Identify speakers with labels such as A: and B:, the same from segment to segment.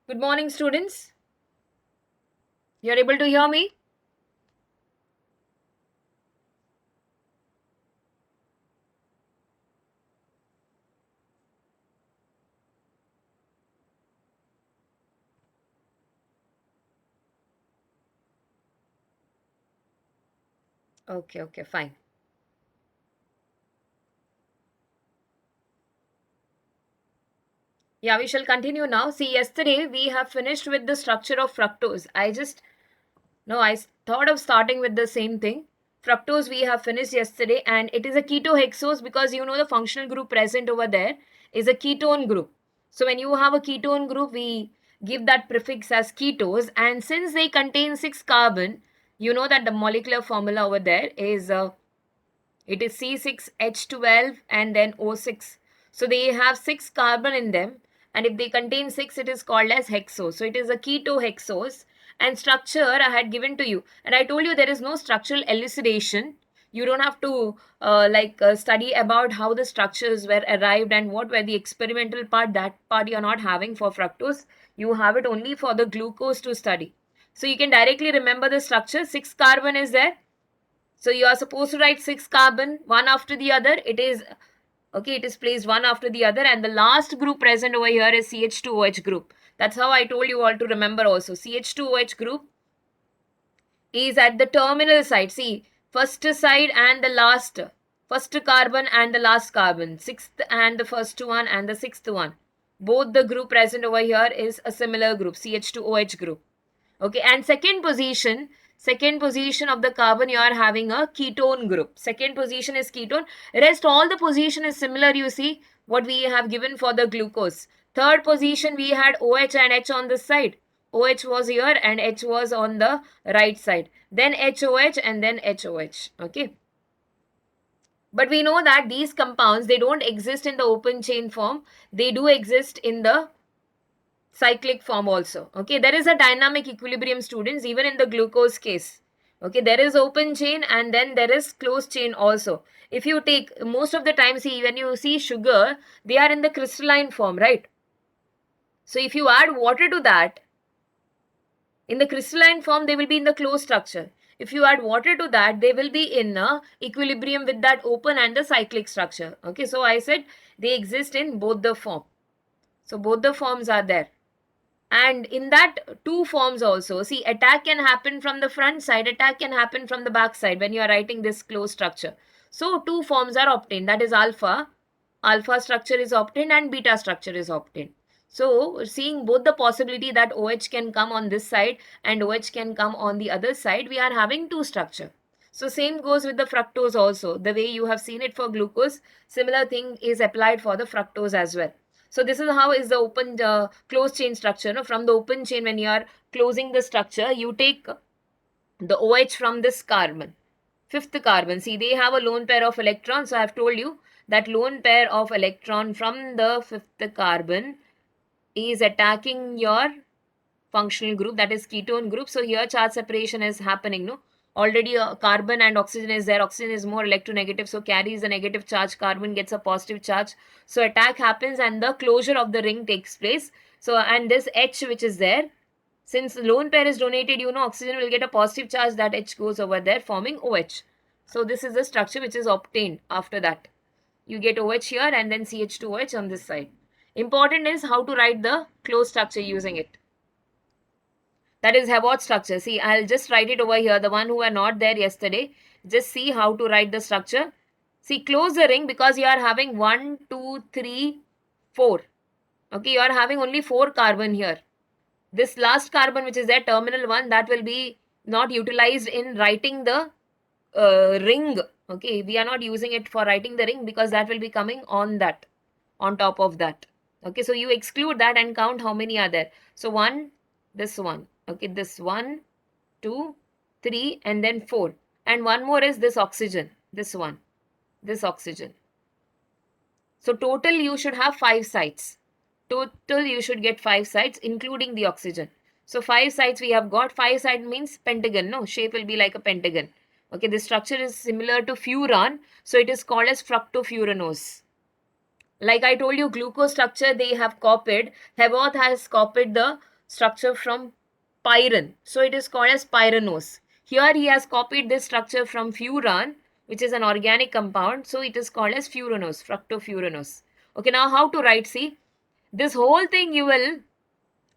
A: Good morning, students. You're able to hear me? Okay, fine. Yeah, we shall continue now. See, yesterday we have finished with the structure of fructose. I thought of starting with the same thing. Fructose we have finished yesterday, and it is a ketohexose because you know the functional group present over there is a ketone group. So when you have a ketone group, we give that prefix as ketose, and since they contain 6 carbon, you know that the molecular formula over there is it is C6H12 and then O6. So they have 6 carbon in them, and if they contain 6, it is called as hexose. So it is a ketohexose, and structure I had given to you. And I told you there is no structural elucidation. You don't have to study about how the structures were arrived and what were the experimental part. That part you are not having for fructose. You have it only for the glucose to study. So you can directly remember the structure. 6 carbon is there. So you are supposed to write 6 carbon one after the other. It is placed one after the other, and the last group present over here is CH2OH group. That's how I told you all to remember also. CH2OH group is at the terminal side. See, first side and the last. First carbon and the last carbon. Sixth and the first one and the sixth one. Both the group present over here is a similar group, CH2OH group. Okay, and second position of the carbon, you are having a ketone group. Second position is ketone. Rest all the position is similar, you see what we have given for the glucose. Third position, we had OH and H on this side. OH was here and H was on the right side. Then HOH and then HOH. Okay. But we know that these compounds, they don't exist in the open chain form. They do exist in the cyclic form also. Okay, there is a dynamic equilibrium, students, even in the glucose case. Okay, there is open chain and then there is closed chain also. If you take most of the time, see, when you see sugar, they are in the crystalline form, right? So if you add water to that, in the crystalline form, they will be in the closed structure. If you add water to that, they will be in equilibrium with that open and the cyclic structure. Okay, so I said they exist in both the form. So both the forms are there. And in that two forms also, see, attack can happen from the front side, attack can happen from the back side when you are writing this closed structure. So two forms are obtained, that is alpha structure is obtained and beta structure is obtained. So seeing both the possibility that OH can come on this side and OH can come on the other side, we are having two structure. So same goes with the fructose also. The way you have seen it for glucose, similar thing is applied for the fructose as well. So this is how is the open closed chain structure. No? From the open chain, when you are closing the structure, you take the OH from this carbon. Fifth carbon. See, they have a lone pair of electrons. So I have told you that lone pair of electron from the fifth carbon is attacking your functional group, that is ketone group. So here charge separation is happening. No, already carbon and oxygen is there. Oxygen is more electronegative, so carries a negative charge. Carbon gets a positive charge. So attack happens and the closure of the ring takes place. So and this H which is there, since lone pair is donated, you know oxygen will get a positive charge. That H goes over there forming OH. So this is the structure which is obtained after that. You get OH here and then CH2OH on this side. Important is how to write the closed structure using it. That is Havot structure. See, I'll just write it over here. The one who were not there yesterday, just see how to write the structure. See, close the ring because you are having 1, 2, 3, 4. Okay, you are having only 4 carbon here. This last carbon which is there, terminal 1, that will be not utilized in writing the ring. Okay, we are not using it for writing the ring because that will be coming on that, on top of that. Okay, so you exclude that and count how many are there. So 1, this one. Okay, this 1, 2, 3 and then 4. And one more is this oxygen, this one, this oxygen. So total you should have 5 sites. Total you should get 5 sites including the oxygen. So 5 sites we have got. 5 side means pentagon. No, shape will be like a pentagon. Okay, this structure is similar to furan. So it is called as fructofuranose. Like I told you, glucose structure they have copied. Havot has copied the structure from pyran. So it is called as pyranose. Here he has copied this structure from furan, which is an organic compound. So it is called as furanose, fructofuranose. Okay, now how to write? See, this whole thing you will,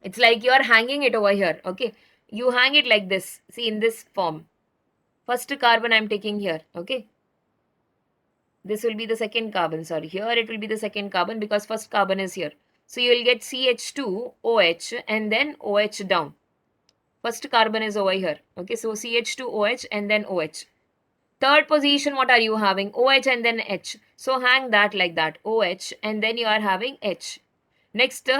A: it's like you are hanging it over here. Okay, you hang it like this. See, in this form. First carbon I am taking here. Okay, this will be the second carbon. Sorry, here it will be the second carbon because first carbon is here. So you will get CH2, OH, and then OH down. First carbon is over here. Okay, so CH2, OH, and then OH. Third position, what are you having? OH and then H. So hang that like that. OH, and then you are having H. Next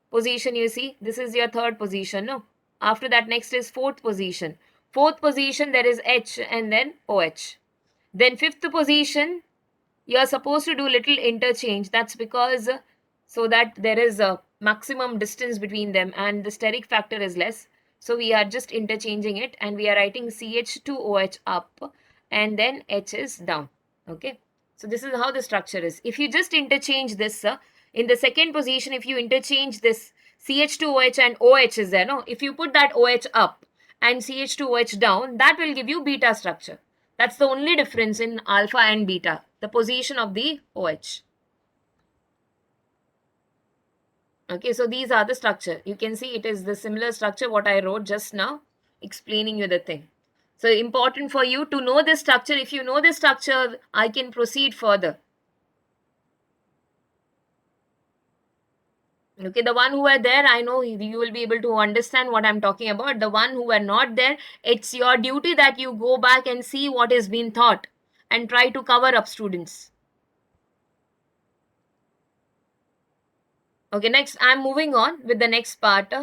A: position, you see, this is your third position. No. After that, next is fourth position. Fourth position, there is H and then OH. Then fifth position, you are supposed to do little interchange. That's because so that there is a maximum distance between them and the steric factor is less. So we are just interchanging it and we are writing CH2OH up and then H is down. Okay. So this is how the structure is. If you just interchange this in the second position, if you interchange this CH2OH and OH is there, no? If you put that OH up and CH2OH down, that will give you beta structure. That's the only difference in alpha and beta, the position of the OH. Okay, so these are the structure. You can see it is the similar structure what I wrote just now, explaining you the thing. So important for you to know this structure. If you know this structure, I can proceed further. Okay, the one who are there, I know you will be able to understand what I'm talking about. The one who are not there, it's your duty that you go back and see what is being taught and try to cover up, students. Okay, next I'm moving on with the next part.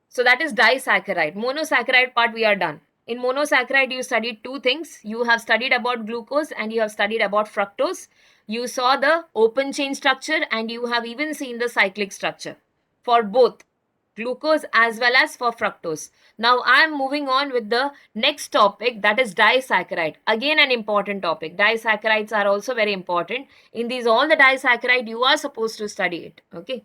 A: So that is disaccharide. Monosaccharide part we are done. In monosaccharide you studied two things. You have studied about glucose and you have studied about fructose. You saw the open chain structure and you have even seen the cyclic structure for both glucose as well as for fructose. Now I am moving on with the next topic, that is disaccharide. Again an important topic. Disaccharides are also very important. In these all the disaccharide you are supposed to study it. Okay.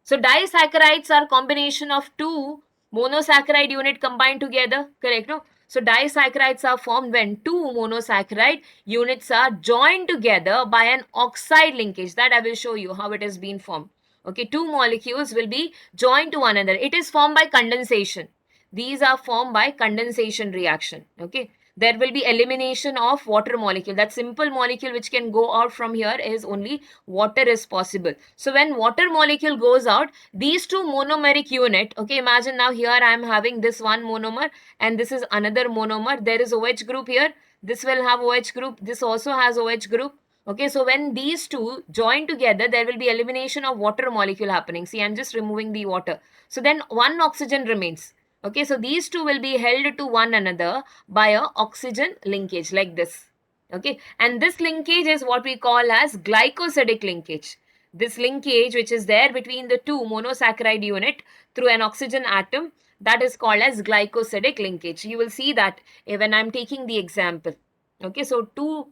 A: So disaccharides are combination of two monosaccharide unit combined together, correct? No? So disaccharides are formed when two monosaccharide units are joined together by an oxide linkage. That I will show you how it has been formed. Okay, two molecules will be joined to one another. It is formed by condensation. These are formed by condensation reaction. Okay, there will be elimination of water molecule. That simple molecule which can go out from here is only water is possible. So when water molecule goes out, these two monomeric unit, okay, imagine now here I am having this one monomer and this is another monomer. There is OH group here. This will have OH group. This also has OH group. Okay, so when these two join together, there will be elimination of water molecule happening. See, I'm just removing the water. So then one oxygen remains. Okay, so these two will be held to one another by a oxygen linkage like this. Okay, and this linkage is what we call as glycosidic linkage. This linkage which is there between the two monosaccharide unit through an oxygen atom, that is called as glycosidic linkage. You will see that when I'm taking the example. Okay, so two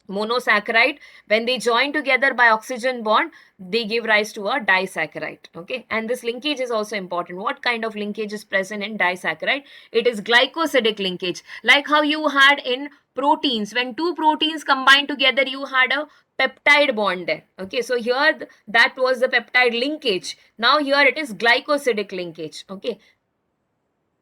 A: monosaccharide, when they join together by oxygen bond, they give rise to a disaccharide. Okay, and this linkage is also important. What kind of linkage is present in disaccharide? It is glycosidic linkage, like how you had in proteins. When two proteins combine together, you had a peptide bond there. Okay, so here that was the peptide linkage. Now here it is glycosidic linkage. Okay,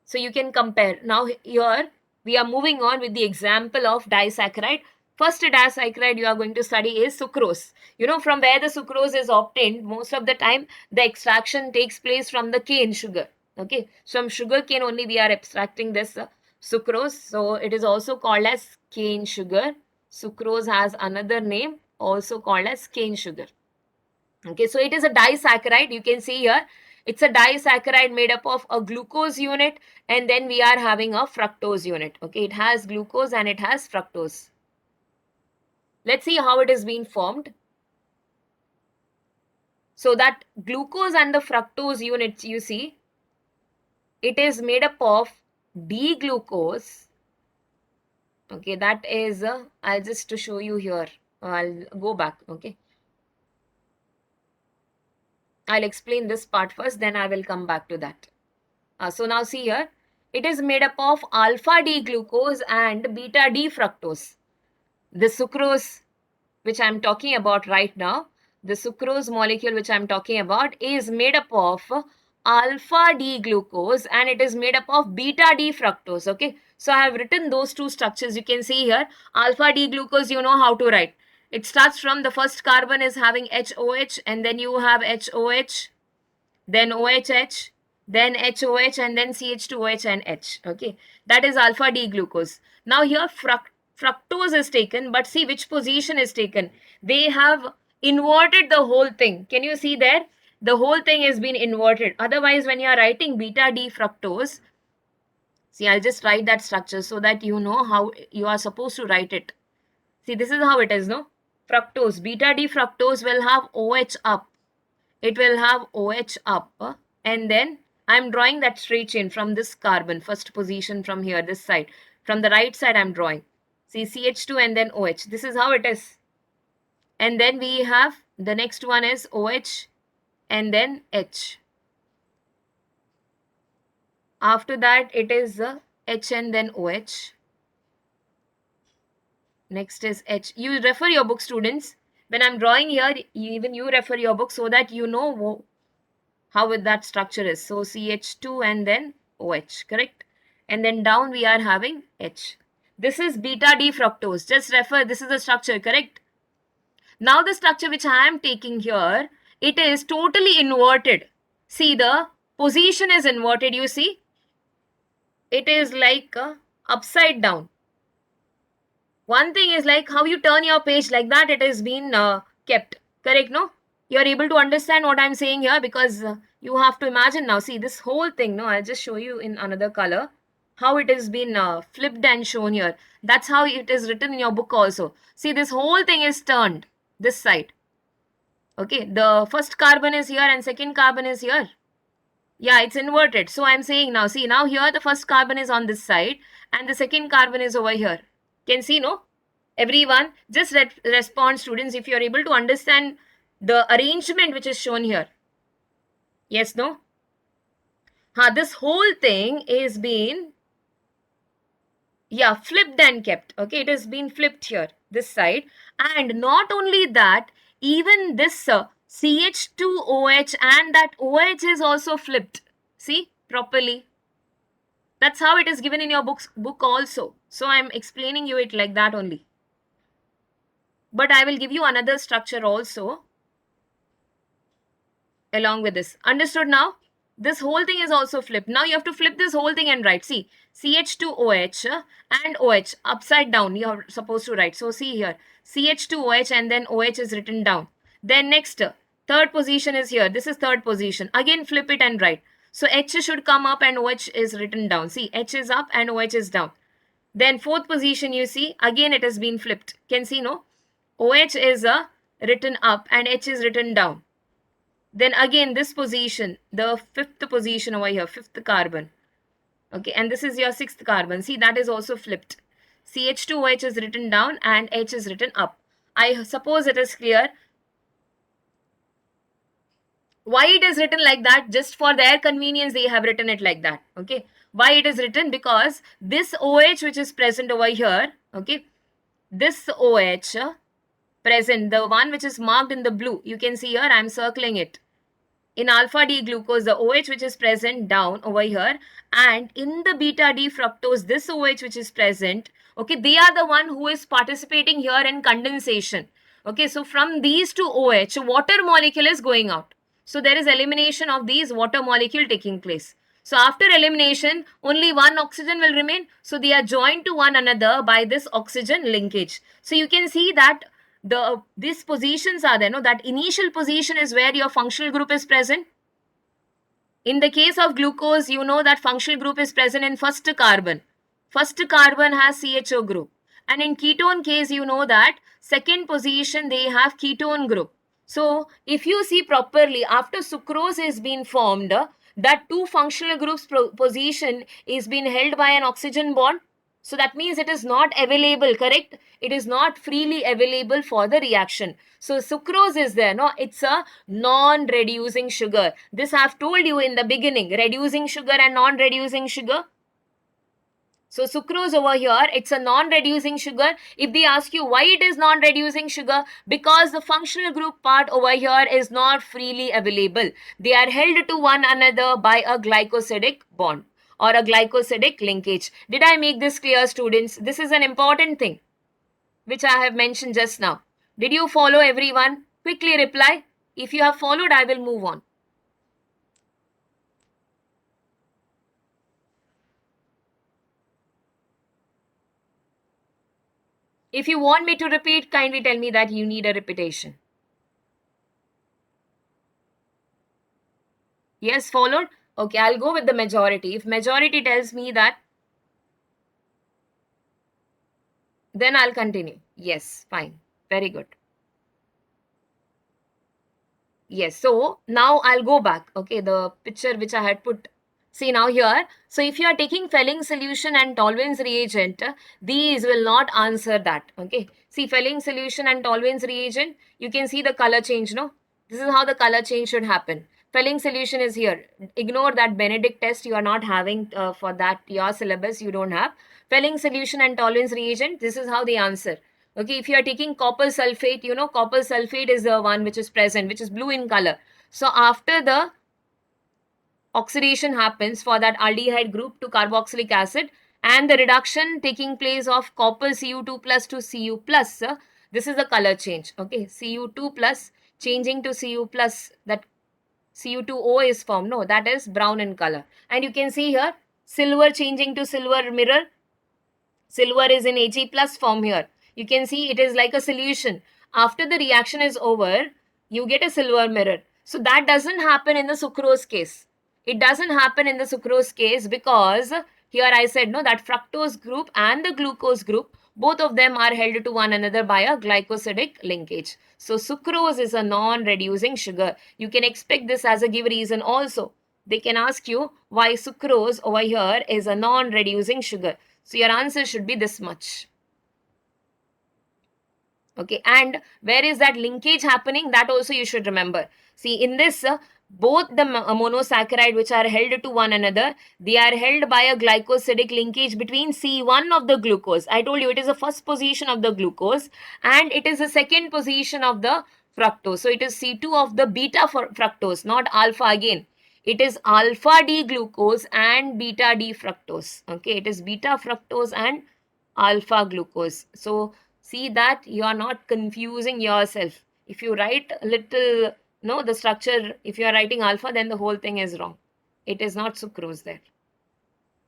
A: so you can compare. Now here we are moving on with the example of disaccharide. First disaccharide you are going to study is sucrose. You know from where the sucrose is obtained, most of the time the extraction takes place from the cane sugar. Okay, from sugar cane only we are extracting this sucrose. So it is also called as cane sugar. Sucrose has another name also called as cane sugar. Okay, so it is a disaccharide. You can see here it's a disaccharide made up of a glucose unit and then we are having a fructose unit. Okay, it has glucose and it has fructose. Let's see how it is being formed. So that glucose and the fructose units, you see, it is made up of D-glucose. Okay, that is, I'll just to show you here. I'll go back. Okay. I'll explain this part first, then I will come back to that. So now see here, it is made up of alpha D glucose and beta D fructose. The sucrose which I'm talking about right now, the sucrose molecule which I'm talking about is made up of alpha D glucose and it is made up of beta D fructose. Okay, so I have written those two structures. You can see here, alpha D glucose, you know how to write. It starts from the first carbon is having HOH and then you have HOH, then OHH, then HOH and then CH2OH and H. Okay, that is alpha D glucose. Now here fructose is taken, but see which position is taken. They have inverted the whole thing. Can you see there? The whole thing has been inverted. Otherwise, when you are writing beta D fructose, see, I'll just write that structure so that you know how you are supposed to write it. See, this is how it is, no? Fructose, beta D fructose will have OH up. It will have OH up, and then I'm drawing that straight chain from this carbon, first position from here, this side. From the right side, I'm drawing. See, CH2 and then OH. This is how it is. And then we have the next one is OH and then H. After that, it is H and then OH. Next is H. You refer your book, students. When I'm drawing here, even you refer your book so that you know how that structure is. So CH2 and then OH, correct? And then down we are having H. This is beta D fructose. Just refer, this is the structure, correct? Now the structure which I am taking here, it is totally inverted. See, the position is inverted, you see? It is like upside down. One thing is like how you turn your page, like that it has been kept, correct, no? You are able to understand what I'm saying here because you have to imagine now. See, this whole thing, no, I'll just show you in another color how it has been flipped and shown here. That's how it is written in your book also. See, this whole thing is turned this side. Okay, the first carbon is here and second carbon is here. Yeah, it's inverted. So I'm saying now, see, now here the first carbon is on this side and the second carbon is over here. Can see, no? Everyone, just respond, students, if you are able to understand the arrangement which is shown here. Yes, no? This whole thing is been, yeah, flipped and kept. Okay, it has been flipped here, this side. And not only that, even this CH2OH and that OH is also flipped. See, properly. That's how it is given in your book also. So I'm explaining you it like that only. But I will give you another structure also along with this. Understood now? This whole thing is also flipped. Now you have to flip this whole thing and write. See, CH2OH and OH upside down you are supposed to write. So see here, CH2OH and then OH is written down. Then next, third position is here. This is third position. Again flip it and write. So H should come up and OH is written down. See, H is up and OH is down. Then fourth position you see, again it has been flipped. Can see, no? OH is written up and H is written down. Then again this position, the fifth position over here, fifth carbon. Okay, and this is your sixth carbon. See, that is also flipped. CH2OH is written down and H is written up. I suppose it is clear. Why it is written like that? Just for their convenience, they have written it like that. Okay. Why it is written? Because this OH which is present over here, okay, this OH present, the one which is marked in the blue, you can see here, I am circling it. In alpha D glucose, the OH which is present down over here, and in the beta D fructose, this OH which is present, okay, they are the one who is participating here in condensation. Okay, so from these two OH, water molecule is going out. So there is elimination of these water molecule taking place. So after elimination, only one oxygen will remain. So they are joined to one another by this oxygen linkage. So you can see that these positions are there. No, that initial position is where your functional group is present. In the case of glucose, you know that functional group is present in first carbon. First carbon has CHO group. And in ketone case, you know that second position they have ketone group. So if you see properly, after sucrose is being formed, that two functional groups position is being held by an oxygen bond. So that means it is not available, correct? It is not freely available for the reaction. So sucrose is there, no? It's a non-reducing sugar. This I have told you in the beginning, reducing sugar and non-reducing sugar. So sucrose over here, it's a non-reducing sugar. If they ask you why it is non-reducing sugar, because the functional group part over here is not freely available. They are held to one another by a glycosidic bond or a glycosidic linkage. Did I make this clear, students? This is an important thing which I have mentioned just now. Did you follow, everyone? Quickly reply. If you have followed, I will move on. If you want me to repeat, kindly tell me that you need a repetition. Yes, followed? Okay, I'll go with the majority. If majority tells me that, then I'll continue. Yes, fine. Very good. Yes, so now I'll go back. Okay, the picture which I had put. See now here. So if you are taking Fehling solution and Tolwin's reagent, these will not answer that. Okay. See Fehling solution and Tolwin's reagent, you can see the color change, no? This is how the color change should happen. Fehling solution is here. Ignore that Benedict test you are not having for that your syllabus you don't have. Fehling solution and Tolwin's reagent, this is how they answer. Okay, if you are taking copper sulfate, you know copper sulfate is the one which is present, which is blue in color. So after the oxidation happens for that aldehyde group to carboxylic acid and the reduction taking place of copper Cu2 plus to Cu plus, this is the color change. Okay, Cu2 plus changing to Cu plus, that Cu2O is formed. No, that is brown in color. And you can see here silver changing to silver mirror. Silver is in Ag plus form here. You can see it is like a solution. After the reaction is over, you get a silver mirror. So that doesn't happen in the sucrose case. It doesn't happen in the sucrose case because here I said no, that fructose group and the glucose group, both of them are held to one another by a glycosidic linkage. So sucrose is a non-reducing sugar. You can expect this as a give reason also. They can ask you why sucrose over here is a non-reducing sugar. So your answer should be this much. Okay, and where is that linkage happening? That also you should remember. See, in this, both the monosaccharide which are held to one another, they are held by a glycosidic linkage between C1 of the glucose. I told you it is the first position of the glucose and it is the second position of the fructose. So it is C2 of the beta fructose, not alpha again. It is alpha D glucose and beta D fructose. Okay, it is beta fructose and alpha glucose. So see that you are not confusing yourself. If you write a little, no, the structure, if you are writing alpha, then the whole thing is wrong. It is not sucrose there.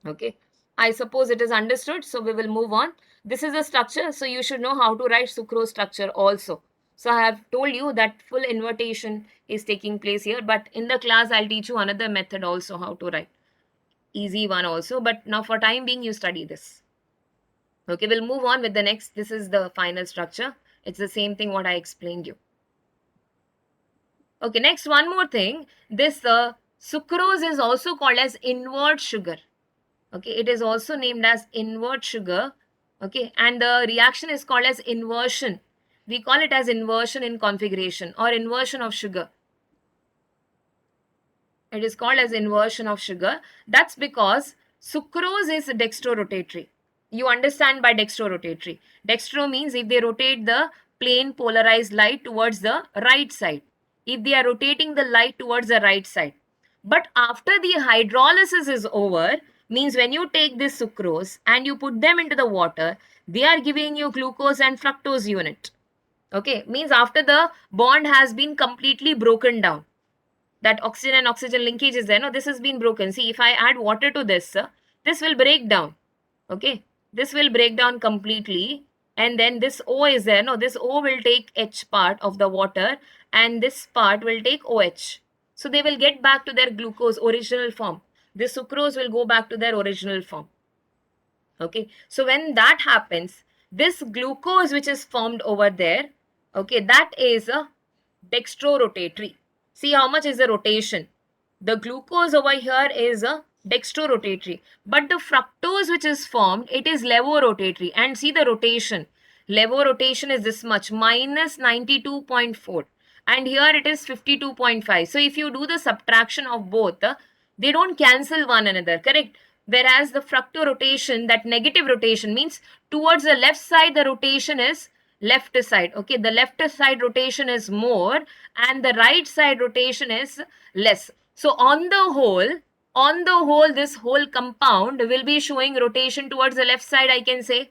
A: Okay, I suppose it is understood. So we will move on. This is the structure. So you should know how to write sucrose structure also. So I have told you that full invertation is taking place here. But in the class, I'll teach you another method also how to write. Easy one also. But now for time being, you study this. Okay, we'll move on with the next. This is the final structure. It's the same thing what I explained you. Okay, next one more thing. This sucrose is also called as invert sugar. Okay, it is also named as invert sugar. Okay, and the reaction is called as inversion. We call it as inversion in configuration or inversion of sugar. It is called as inversion of sugar. That's because sucrose is dextrorotatory. You understand by dextrorotatory. Dextro means if they rotate the plane polarized light towards the right side. If they are rotating the light towards the right side. But after the hydrolysis is over, means when you take this sucrose and you put them into the water, they are giving you glucose and fructose unit. Okay, means after the bond has been completely broken down. That oxygen and oxygen linkage is there. No, this has been broken. See, if I add water to this, this will break down. Okay, this will break down completely. And then this O is there. No, this O will take H part of the water and this part will take OH. So they will get back to their glucose original form. This sucrose will go back to their original form. Okay, so when that happens, this glucose which is formed over there, okay, that is a dextrorotatory. See how much is the rotation. The glucose over here is a dextrorotatory. But the fructose which is formed, it is levorotatory. And see the rotation. Levorotation is this much, minus 92.4. And here it is 52.5. So if you do the subtraction of both, they don't cancel one another, correct? Whereas the fructorotation, that negative rotation means towards the left side, the rotation is left side. Okay, the left side rotation is more and the right side rotation is less. So on the whole, this whole compound will be showing rotation towards the left side, I can say.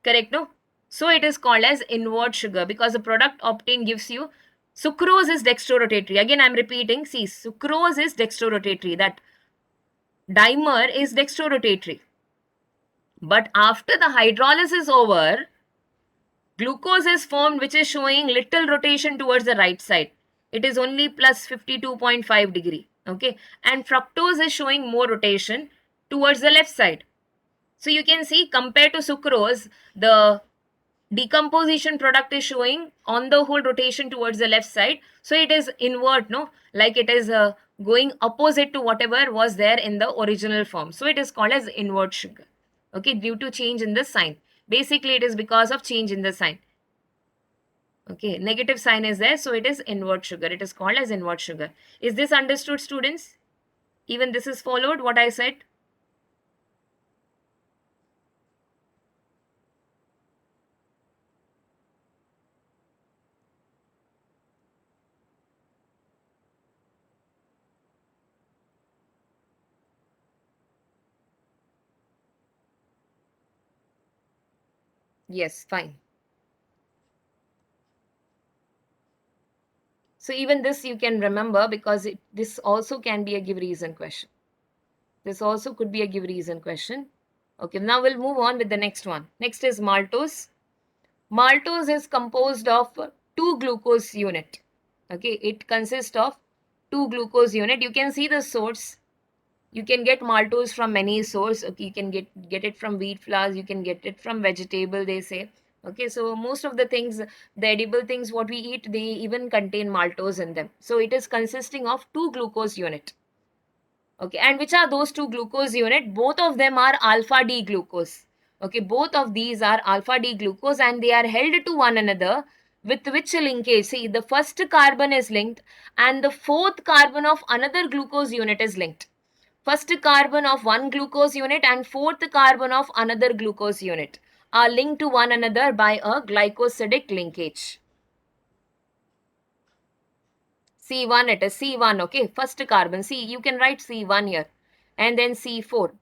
A: Correct, no? So it is called as invert sugar because the product obtained gives you sucrose is dextrorotatory. Again, I'm repeating. See, sucrose is dextrorotatory. That dimer is dextrorotatory. But after the hydrolysis is over, glucose is formed which is showing little rotation towards the right side. It is only plus 52.5 degree. Okay. And fructose is showing more rotation towards the left side. So you can see compared to sucrose, the decomposition product is showing on the whole rotation towards the left side. So it is invert, no? Like it is going opposite to whatever was there in the original form. So it is called as invert sugar. Okay, due to change in the sign. Basically, it is because of change in the sign. Okay, negative sign is there. So it is invert sugar. It is called as invert sugar. Is this understood, students? Even this is followed, what I said? Yes, fine. So even this you can remember because this also can be a give reason question. This also could be a give reason question. Okay, now we'll move on with the next one. Next is maltose. Maltose is composed of two glucose unit. Okay, it consists of two glucose unit. You can see the source. You can get maltose from many source. Okay, you can get it from wheat flours. You can get it from vegetable, they say. Okay, so most of the things, the edible things what we eat, they even contain maltose in them. So it is consisting of two glucose unit. Okay, and which are those two glucose unit? Both of them are alpha D glucose. Okay, both of these are alpha D glucose and they are held to one another with which linkage? See, the first carbon is linked and the fourth carbon of another glucose unit is linked. First carbon of one glucose unit and fourth carbon of another glucose unit are linked to one another by a glycosidic linkage. C1 it is C1, okay, first carbon. See, you can write C1 here and then C4,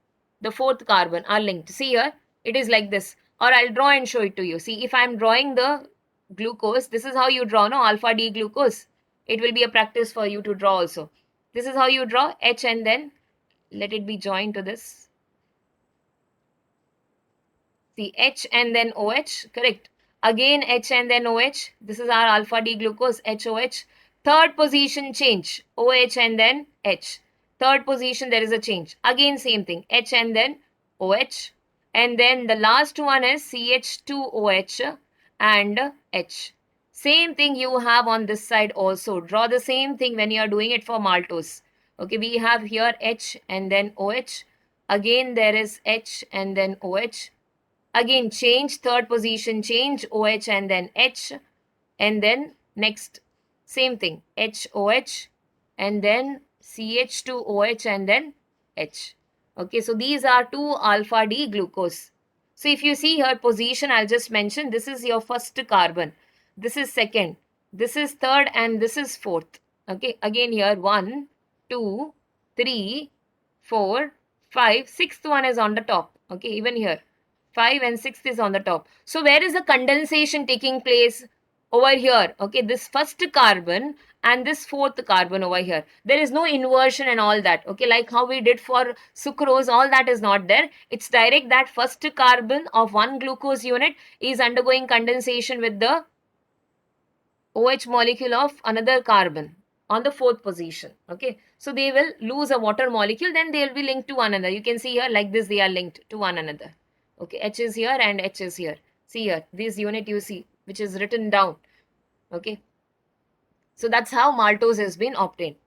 A: the fourth carbon are linked. See here, it is like this, or I'll draw and show it to you. See, if I'm drawing the glucose, this is how you draw, no, alpha D glucose. It will be a practice for you to draw also. This is how you draw H and then let it be joined to this. See, H and then OH, correct. Again H and then OH. This is our alpha D glucose, HOH. Third position change, OH and then H. Third position there is a change. Again same thing, H and then OH. And then the last one is CH2OH and H. Same thing you have on this side also. Draw the same thing when you are doing it for maltose. Okay, we have here H and then OH. Again there is H and then OH. Again change, third position change, OH and then H. And then next same thing, HOH and then CH2OH and then H. Okay, so these are two alpha D glucose. So if you see here position, I'll just mention this is your first carbon. This is second. This is third and this is fourth. Okay, again here 1, 2, 3, 4, 5, sixth one is on the top. Okay, even here 5 and 6th is on the top. So where is the condensation taking place? Over here. Okay, this first carbon and this fourth carbon over here. There is no inversion and all that. Okay, like how we did for sucrose, all that is not there. It's direct that first carbon of one glucose unit is undergoing condensation with the OH molecule of another carbon on the fourth position. Okay, so they will lose a water molecule, then they will be linked to one another. You can see here like this, they are linked to one another. Okay, H is here and H is here. See here, this unit you see, which is written down. Okay, so that's how maltose has been obtained.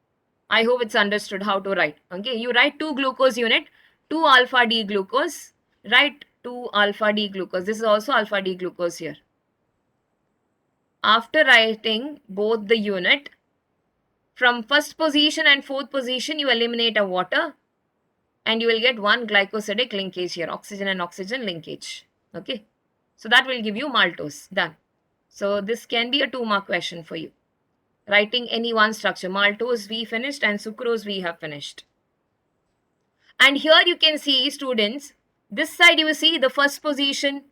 A: I hope it's understood how to write. Okay, you write 2 glucose unit, 2 alpha D glucose, write 2 alpha D glucose. This is also alpha D glucose here. After writing both the unit, from first position and fourth position, you eliminate a water and you will get one glycosidic linkage here, oxygen and oxygen linkage. Okay, so that will give you maltose. Done. So this can be a 2-mark question for you. Writing any one structure. Maltose we finished and sucrose we have finished. And here you can see, students, this side you will see the first position.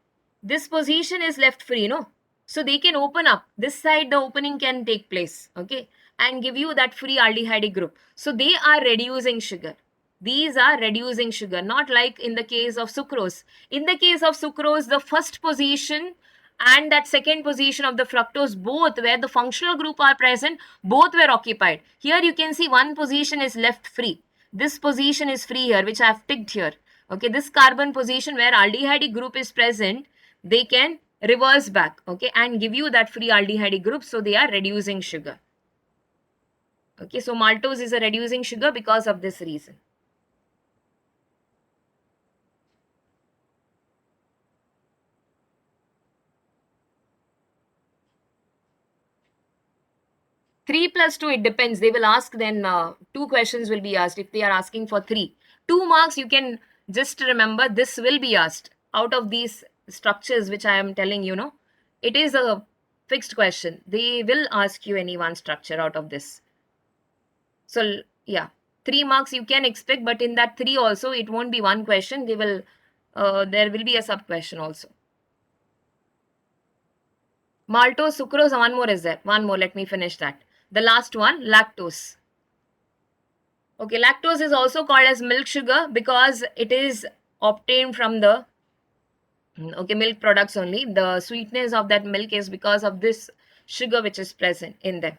A: This position is left free, no? So they can open up. This side the opening can take place, okay? And give you that free aldehyde group. So they are reducing sugar. These are reducing sugar, not like in the case of sucrose. In the case of sucrose, the first position and that second position of the fructose, both where the functional group are present, both were occupied. Here you can see one position is left free. This position is free here, which I have ticked here. Okay, this carbon position where aldehyde group is present, they can reverse back, okay, and give you that free aldehyde group. So they are reducing sugar. Okay, so maltose is a reducing sugar because of this reason. Three plus two, it depends. They will ask then 2 questions will be asked if they are asking for 3. 2 marks, you can just remember this will be asked out of these structures which I am telling you, know. It is a fixed question. They will ask you any one structure out of this. So yeah, 3 marks you can expect, but in that 3 also it won't be one question. They will there will be a sub question also. Maltose, sucrose, one more is there. One more, let me finish that. The last one, lactose. Okay, lactose is also called as milk sugar because it is obtained from the milk products only. The sweetness of that milk is because of this sugar which is present in them.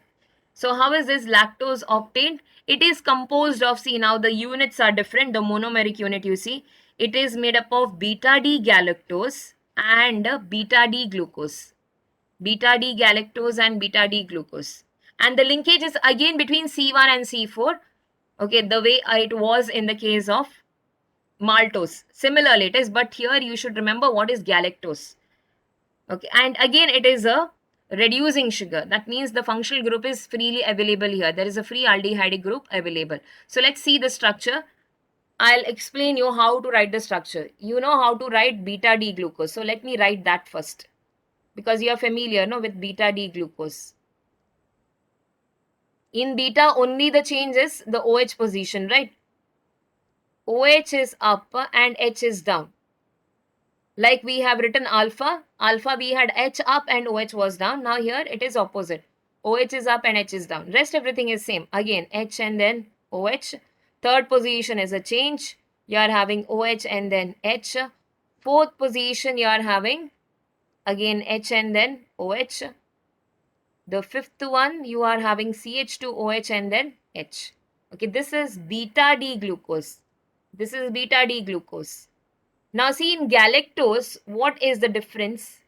A: So how is this lactose obtained? It is composed of, see now the units are different. The monomeric unit you see, it is made up of beta D galactose and beta D glucose. Beta D galactose and beta D glucose. And the linkage is again between C1 and C4. Okay, the way it was in the case of maltose. Similarly it is, but here you should remember what is galactose. Okay, and again it is a reducing sugar. That means the functional group is freely available here. There is a free aldehyde group available. So let's see the structure. I'll explain you how to write the structure. You know how to write beta D glucose. So let me write that first, because you are familiar, no, with beta D glucose. In beta only the change is the OH position, right? OH is up and H is down. Like we have written alpha, alpha we had H up and OH was down. Now here it is opposite. OH is up and H is down. Rest everything is same. Again H and then OH. Third position is a change. You are having OH and then H. Fourth position you are having again H and then OH. The fifth one you are having CH2OH and then H. Okay, this is beta D glucose. This is beta D glucose. Now see in galactose, what is the difference?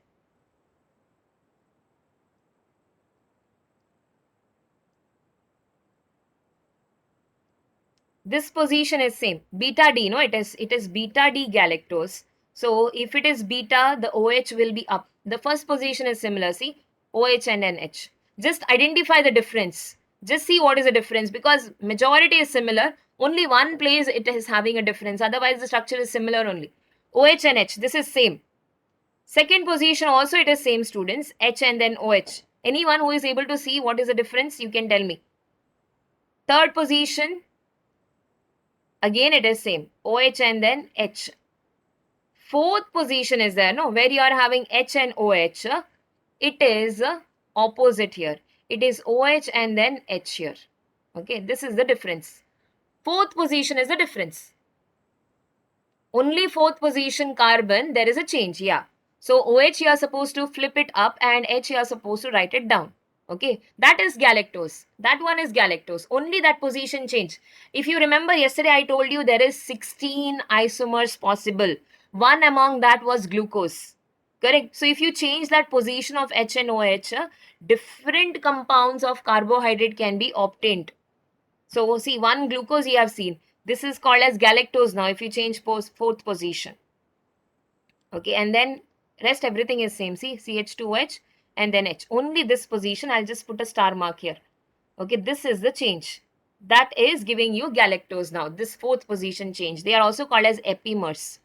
A: This position is same. Beta D, no, it is beta D galactose. So if it is beta, the OH will be up. The first position is similar. See, OH and NH. Just identify the difference. Just see what is the difference, because majority is similar. Only one place it is having a difference. Otherwise, the structure is similar only. OH and H, this is same. Second position also it is same, students. H and then OH. Anyone who is able to see what is the difference, you can tell me. Third position, again it is same. OH and then H. Fourth position is there, no, where you are having H and OH. It is opposite here. It is OH and then H here. Okay, this is the difference. Fourth position is the difference. Only fourth position carbon, there is a change, yeah. So OH you are supposed to flip it up and H you are supposed to write it down. Okay, that is galactose. That one is galactose. Only that position change. If you remember yesterday I told you there is 16 isomers possible. One among that was glucose. Correct. So if you change that position of H and OH, different compounds of carbohydrate can be obtained. So see, one glucose you have seen. This is called as galactose now if you change fourth position. Okay, and then rest everything is same. See, CH2H and then H. Only this position, I'll just put a star mark here. Okay, this is the change. That is giving you galactose now, this fourth position change. They are also called as epimers.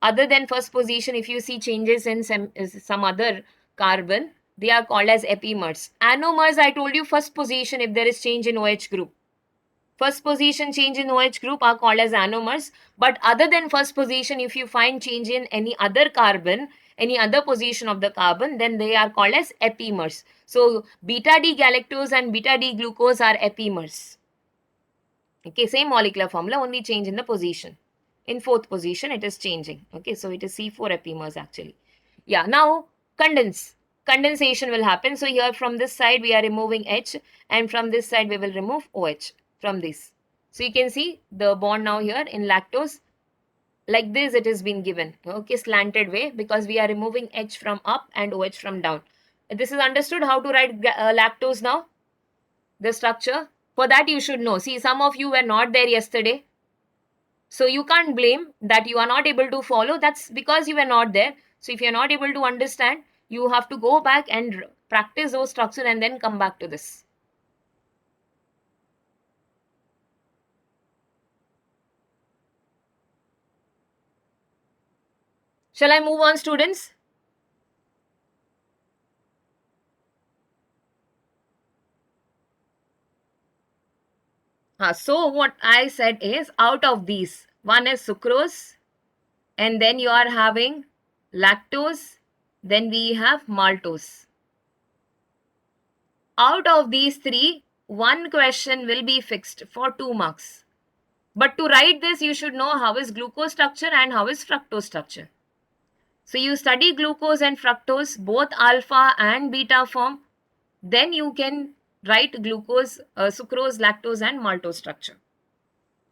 A: Other than first position, if you see changes in some other carbon, they are called as epimers. Anomers, I told you first position if there is change in OH group. First position change in OH group are called as anomers. But other than first position, if you find change in any other carbon, any other position of the carbon, then they are called as epimers. So beta D galactose and beta D glucose are epimers. Okay, same molecular formula, only change in the position. In fourth position, it is changing. Okay, so it is C4 epimers actually. Yeah, now condensation will happen. So here from this side, we are removing H, and from this side, we will remove OH from this. So you can see the bond now here in lactose. Like this, it has been given. Okay, slanted way, because we are removing H from up and OH from down. This is understood how to write lactose now? The structure? For that, you should know. See, some of you were not there yesterday. So you can't blame that you are not able to follow. That's because you were not there. So if you're not able to understand, you have to go back and practice those structure and then come back to this. Shall I move on, students? So what I said is, out of these, one is sucrose, and then you are having lactose, then we have maltose. Out of these three, one question will be fixed for 2 marks. But to write this, you should know how is glucose structure and how is fructose structure. So you study glucose and fructose, both alpha and beta form. Then you can write glucose, sucrose, lactose and maltose structure.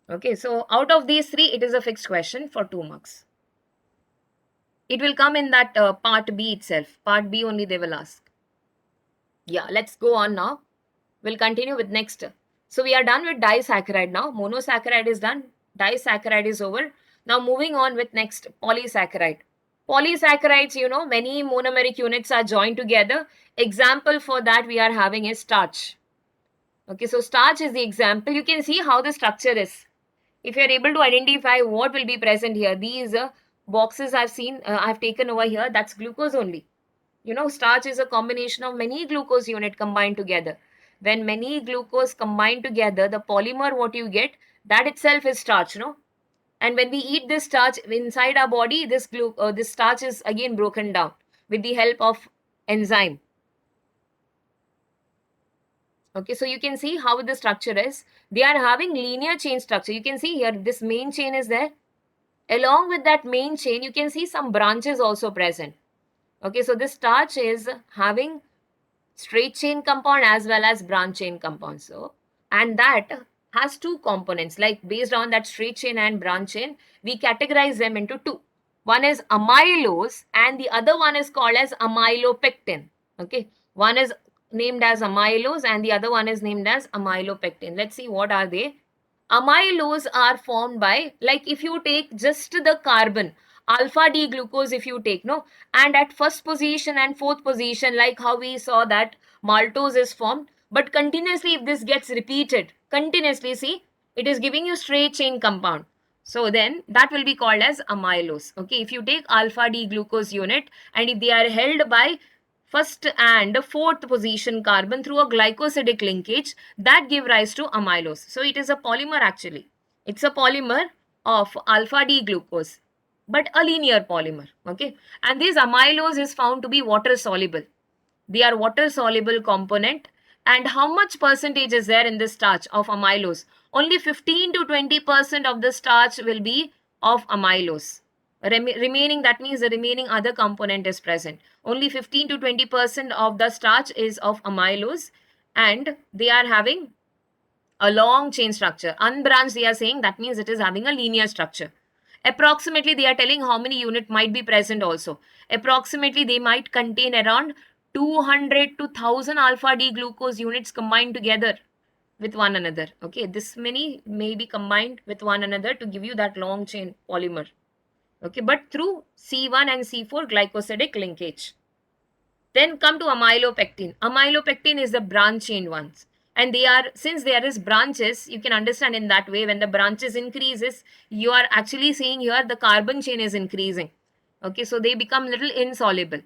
A: Okay, so out of these three, it is a fixed question for 2 marks. It will come in that part B itself. Part B only they will ask. Yeah, let's go on now. We'll continue with next. So we are done with disaccharide now. Monosaccharide is done. Disaccharide is over. Now moving on with next polysaccharide. Polysaccharides, you know, many monomeric units are joined together. Example for that we are having is starch. Okay, so starch is the example. You can see how the structure is. If you are able to identify what will be present here, these boxes I've seen, I've taken over here, that's glucose only. You know, starch is a combination of many glucose unit combined together. When many glucose combine together, the polymer what you get, that itself is starch, no? And when we eat this starch inside our body, this starch is again broken down with the help of enzyme. Okay, so you can see how the structure is. They are having linear chain structure. You can see here, this main chain is there. Along with that main chain, you can see some branches also present. Okay, so this starch is having straight chain compound as well as branch chain compound. So, and that has two components, like based on that straight chain and branch chain, we categorize them into two. One is amylose and the other one is called as amylopectin. Okay, one is named as amylose and the other one is named as amylopectin. Let's see what are they. Amylose are formed by, like if you take just the carbon, alpha D glucose if you take, no, and at first position and fourth position, like how we saw that maltose is formed, but continuously if this gets repeated, continuously, see, it is giving you straight chain compound. So then that will be called as amylose. Okay, if you take alpha D glucose unit and if they are held by first and fourth position carbon through a glycosidic linkage, that give rise to amylose. So it is a polymer actually. It's a polymer of alpha D glucose, but a linear polymer. Okay, and this amylose is found to be water soluble. They are water soluble component. And how much percentage is there in this starch of amylose? Only 15 to 20% of the starch will be of amylose. Remaining, that means the remaining other component is present. Only 15 to 20% of the starch is of amylose, and they are having a long chain structure. Unbranched, they are saying, that means it is having a linear structure. Approximately, they are telling how many unit might be present also. Approximately, they might contain around 200 to 1000 alpha D glucose units combined together. with one another. Okay, this many may be combined with one another to give you that long chain polymer. Okay, but through C1 and C4 glycosidic linkage. Then come to amylopectin. Amylopectin is the branch chain ones. And they are, since there is branches, you can understand in that way when the branches increases, you are actually seeing here the carbon chain is increasing. Okay, so they become little insoluble.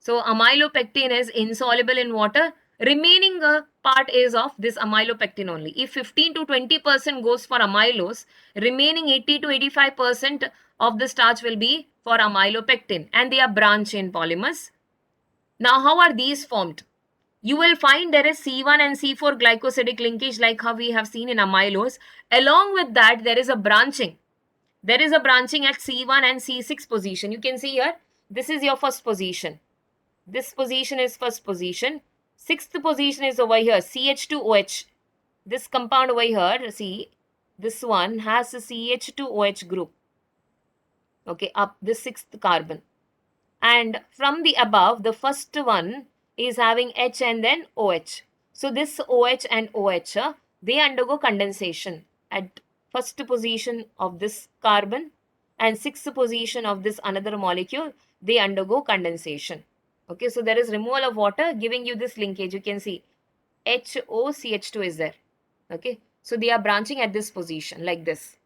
A: So amylopectin is insoluble in water. Remaining part is of this amylopectin only. If 15 to 20% goes for amylose, remaining 80 to 85% of the starch will be for amylopectin, and they are branch chain polymers. Now, how are these formed? You will find there is C1 and C4 glycosidic linkage like how we have seen in amylose. Along with that, there is a branching. There is a branching at C1 and C6 position. You can see here, this is your first position. This position is first position. Sixth position is over here, CH2OH. This compound over here, see, this one has a CH2OH group. Okay, up this sixth carbon. And from the above, the first one is having H and then OH. So this OH and OH, they undergo condensation at first position of this carbon and sixth position of this another molecule, they undergo condensation. Okay, so there is removal of water giving you this linkage. You can see HOCH2 is there. Okay, so they are branching at this position like this.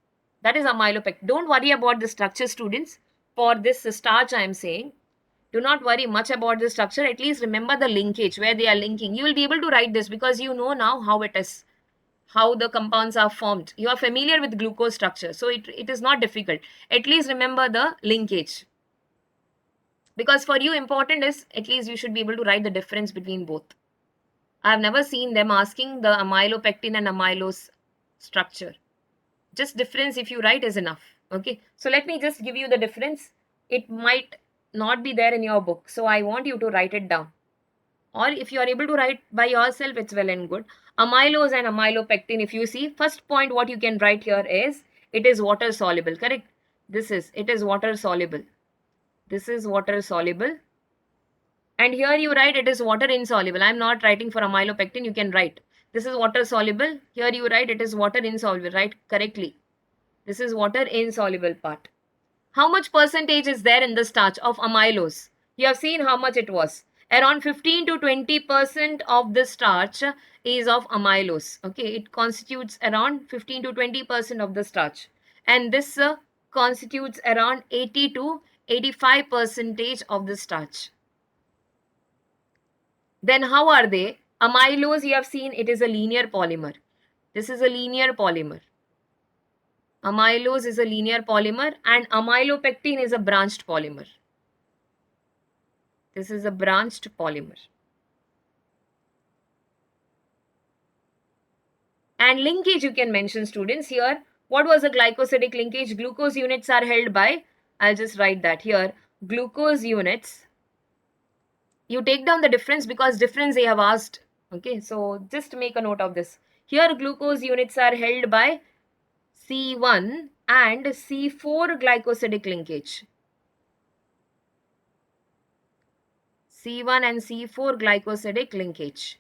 A: That is amylopectin. Don't worry about the structure, students. For this starch, I am saying, do not worry much about the structure. At least remember the linkage where they are linking. You will be able to write this because you know now how it is, how the compounds are formed. You are familiar with glucose structure, so it is not difficult. At least remember the linkage. Because for you important is at least you should be able to write the difference between both. I have never seen them asking the amylopectin and amylose structure. Just difference if you write is enough. Okay, so let me just give you the difference. It might not be there in your book, so I want you to write it down. Or if you are able to write by yourself, it's well and good. Amylose and amylopectin, if you see, first point what you can write here is it is water soluble, correct? It is water soluble. This is water soluble. And here you write it is water insoluble. I'm not writing for amylopectin. You can write this is water soluble. Here you write it is water insoluble. Write correctly. This is water insoluble part. How much percentage is there in the starch of amylose? You have seen how much it was. Around 15 to 20% of the starch is of amylose. Okay, it constitutes around 15 to 20% of the starch. And this constitutes around 80 to 85 percentage of the starch. Then how are they? Amylose, you have seen it is a linear polymer. This is a linear polymer. Amylose is a linear polymer and amylopectin is a branched polymer. This is a branched polymer. And linkage you can mention, students, here. What was the glycosidic linkage? Glucose units are held by, I'll just write that here, glucose units. You take down the difference because difference they have asked. Okay, so just make a note of this. Here glucose units are held by C1 and C4 glycosidic linkage. C1 and C4 glycosidic linkage.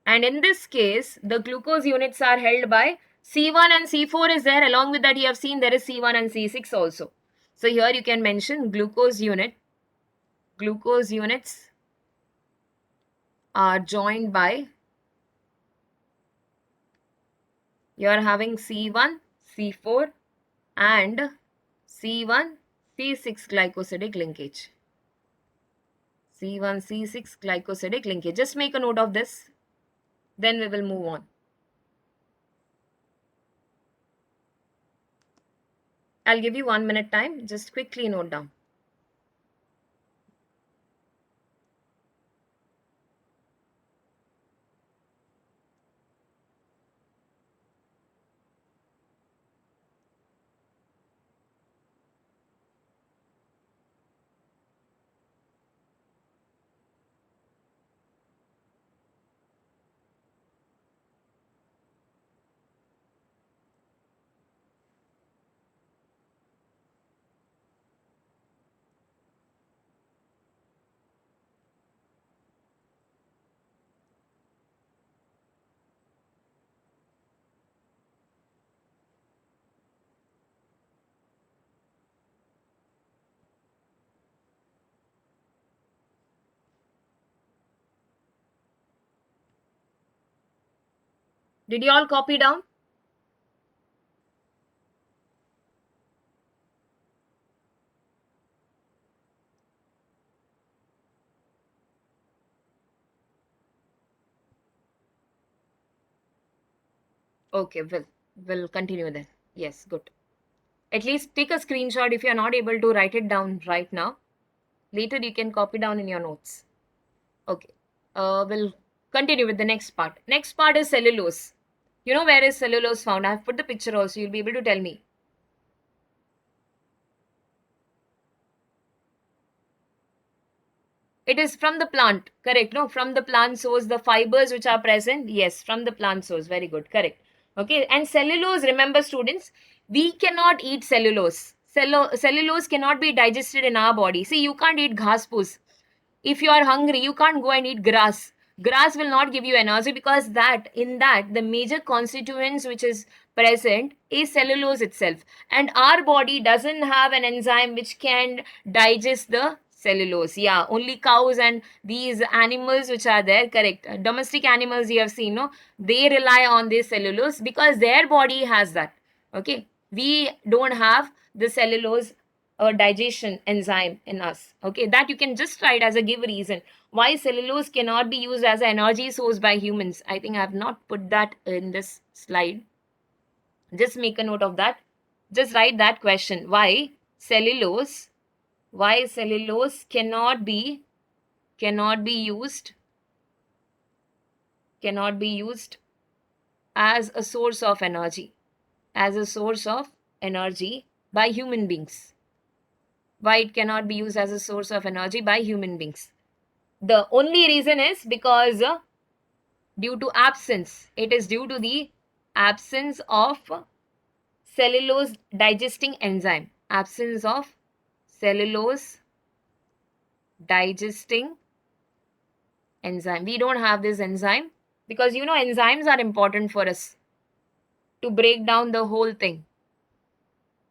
A: And in this case, the glucose units are held by C1 and C4 is there. Along with that, you have seen there is C1 and C6 also. So here you can mention glucose unit. Glucose units are joined by, you are having C1, C4 and C1, C6 glycosidic linkage. C1, C6 glycosidic linkage. Just make a note of this. Then we will move on. I'll give you 1 minute time. Just quickly note down. Did you all copy down? Okay, we'll continue then. Yes, good. At least take a screenshot if you're not able to write it down right now. Later you can copy down in your notes. Okay. We'll continue with the next part. Next part is cellulose. You know where is cellulose found? I've put the picture also. You'll be able to tell me. It is from the plant, correct? No, from the plant source, the fibers which are present. Yes, from the plant source. Very good, correct. Okay, and cellulose, remember students, we cannot eat cellulose. Cellulose cannot be digested in our body. See, you can't eat ghas poos. If you are hungry, you can't go and eat grass. Grass will not give you energy because that in that the major constituents which is present is cellulose itself, and our body doesn't have an enzyme which can digest the cellulose. Yeah, only cows and these animals which are there, correct, domestic animals you have seen, no, they rely on this cellulose because their body has that. Okay, we don't have the cellulose or digestion enzyme in us. Okay, that you can just write as a give reason why cellulose cannot be used as an energy source by humans. I think I have not put that in this slide. Just make a note of that. Just write that question, cellulose why cellulose cannot be used as a source of energy, by human beings. Why it cannot be used as a source of energy by human beings? The only reason is because due to absence. It is due to the absence of cellulose digesting enzyme. Absence of cellulose digesting enzyme. We don't have this enzyme because you know enzymes are important for us to break down the whole thing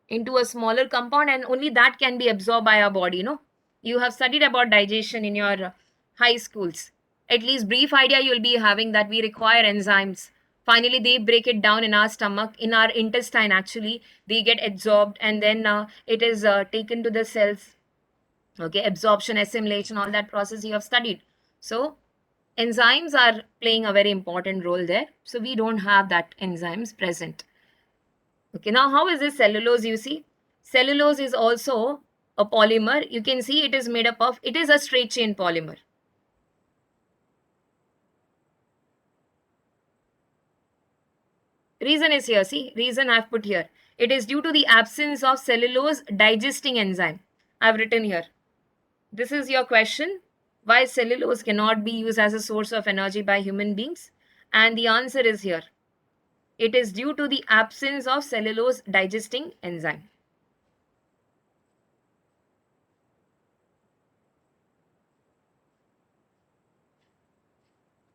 A: into a smaller compound, and only that can be absorbed by our body. No, you have studied about digestion in your high schools. At least brief idea you'll be having that we require enzymes. Finally they break it down in our stomach, in our intestine. Actually they get absorbed, and then it is taken to the cells. Okay, absorption, assimilation, all that process you have studied. So enzymes are playing a very important role there, so we don't have that enzymes present. Okay, now how is this cellulose? You see, cellulose is also a polymer. You can see it is made up of, it is a straight chain polymer. Reason is here, see, reason I've put here. It is due to the absence of cellulose digesting enzyme. I've written here. This is your question. Why cellulose cannot be used as a source of energy by human beings? And the answer is here. It is due to the absence of cellulose digesting enzyme.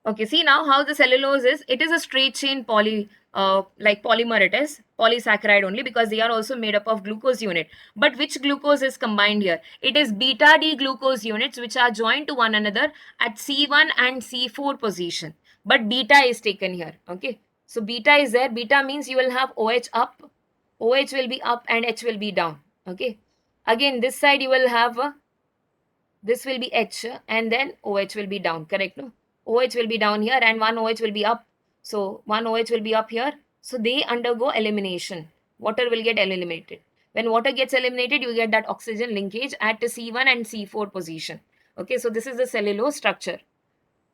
A: Okay, see now how the cellulose is. It is a straight chain like polymer. It is polysaccharide only because they are also made up of glucose unit. But which glucose is combined here? It is beta D glucose units which are joined to one another at C1 and C4 position. But beta is taken here. Okay, so beta is there. Beta means you will have OH up, OH will be up and H will be down. Okay, again this side you will have this will be H and then OH will be down, correct? No, OH will be down here and one OH will be up. So one OH will be up here. So they undergo elimination. Water will get eliminated. When water gets eliminated, you get that oxygen linkage at the C1 and C4 position. Okay, so this is the cellulose structure.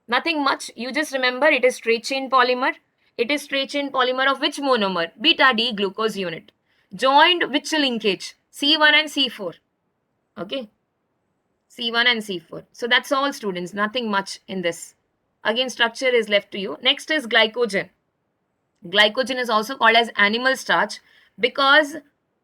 A: Nothing much. You just remember it is straight chain polymer. It is straight chain polymer of which monomer? Beta D glucose unit. Joined which linkage? C1 and C4. Okay. C1 and C4. So that's all students, nothing much in this. Again, structure is left to you. Next is glycogen. Glycogen is also called as animal starch because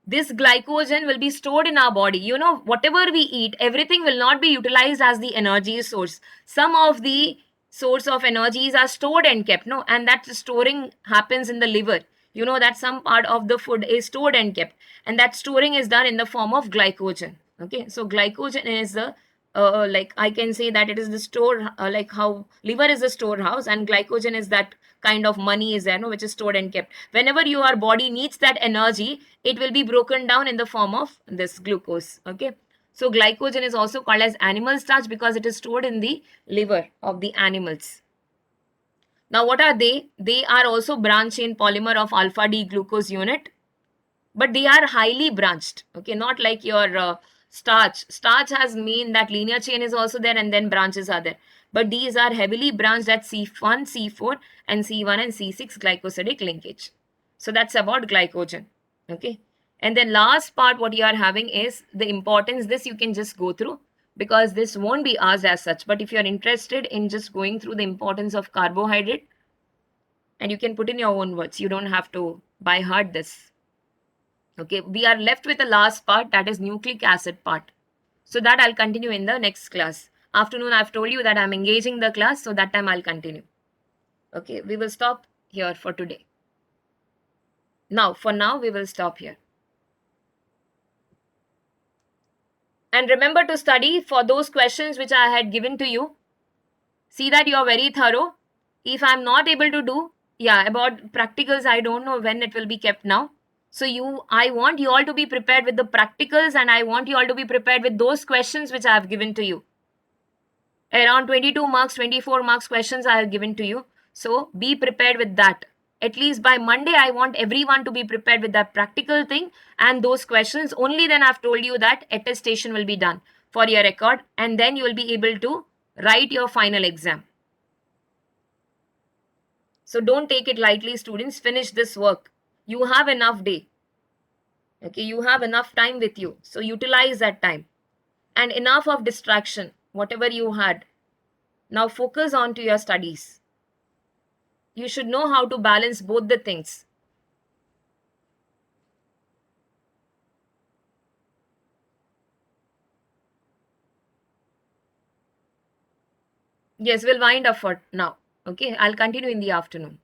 A: this glycogen will be stored in our body. You know, whatever we eat, everything will not be utilized as the energy source. Some of the source of energies are stored and kept, no, and that storing happens in the liver. You know that some part of the food is stored and kept, and that storing is done in the form of glycogen. Okay, so glycogen is the like I can say that it is the store, like how liver is the storehouse and glycogen is that kind of money is there, no, which is stored and kept. Whenever your body needs that energy, it will be broken down in the form of this glucose. Okay. So glycogen is also called as animal starch because it is stored in the liver of the animals. Now, what are they? They are also branch chain polymer of alpha D glucose unit, but they are highly branched. Okay, not like your starch has mean that linear chain is also there and then branches are there, but these are heavily branched at C1, C4 and C1 and C6 glycosidic linkage. So that's about glycogen. Okay, and then last part what you are having is the importance. This you can just go through because this won't be asked as such, but if you are interested in just going through the importance of carbohydrate, and you can put in your own words, you don't have to by heart this. Okay, we are left with the last part, that is nucleic acid part. So that I'll continue in the next class. Afternoon, I've told you that I'm engaging the class, so that time I'll continue. Okay, we will stop here for today. Now, for now, we will stop here. And remember to study for those questions which I had given to you. See that you are very thorough. If I'm not able to do, yeah, about practicals, I don't know when it will be kept now. So I want you all to be prepared with the practicals and I want you all to be prepared with those questions which I have given to you. Around 22 marks, 24 marks questions I have given to you. So be prepared with that. At least by Monday, I want everyone to be prepared with that practical thing and those questions. Only then I've told you that attestation will be done for your record and then you will be able to write your final exam. So don't take it lightly, students. Finish this work. You have enough day. Okay, you have enough time with you. So utilize that time. And enough of distraction, whatever you had. Now focus on to your studies. You should know how to balance both the things. Yes, we'll wind up for now. Okay, I'll continue in the afternoon.